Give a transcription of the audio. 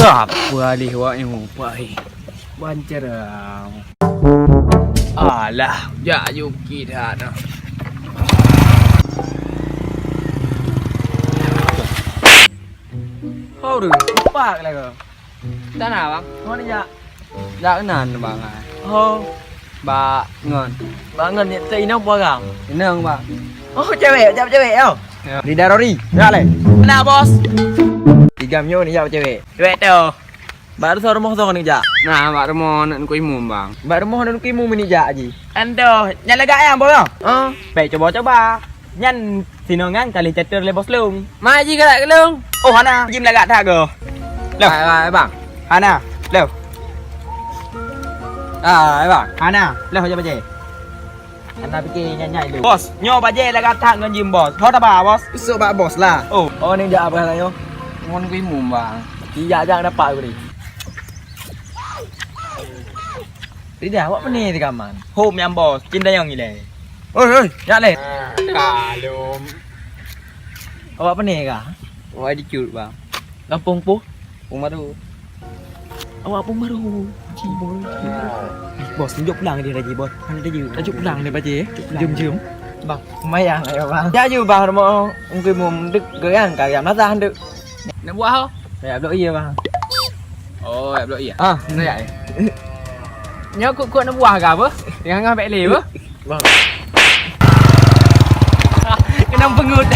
Apa liwa yang pai. Bancerang. Alah, ya yuki dah dah. Kau tu, pak lah kau. Tak nak bang? Kau ni ya? Tak kenal bang. Oh, ba ngon. Ba ngon ni tak inang apa inang bang. Oh, cewek tau. Rida Rory, ya le. Kenal bos? 3 mio ni ya cewek. Cewek tu. Baru suruh rumah tu ni ja. Nah, mak rumah nak kuih mum bang. Mak rumah nak kuih mum ni ja aji. Ando, nyan lega ayam bos. Baik coba. Nyan sinongan kali catur le bos lung. Mai ji galak lung. Oh, Hana, jim lega tak ke? Leu. Bang. Hana, leu. Bang. Hana, leu je baje. Hana fikir nyai lu. Bos, nyo baje lega tak ngan jim bos. Hot apa bos? Besok bak bos lah. Oh ni ja apa yo? Ngon kuih mum bang. Dia jangan dapat aku ni. Rida, awak ni di kaman. Home yang bos, cinta yang gile. Oi, ya le. Kalum. Awak ni kah? Awak dicut bang. Kampung pu? Pung baru. Awak pung baru. Cibol. Bos tunjuk pulang dia lagi bos. Mana dia tunjuk pulang dia baje. Jom. Bang, mayang ayo bang. Ya ju bang mau ungki mum dek geang kagam nata dek. Nak buat ho? Ya blok iya bang. Oh, ya blok iya. Nó vậy. Nhớ cô nó buah ke apa? Dengan ngah bek le apa? Bang. Kena pengut.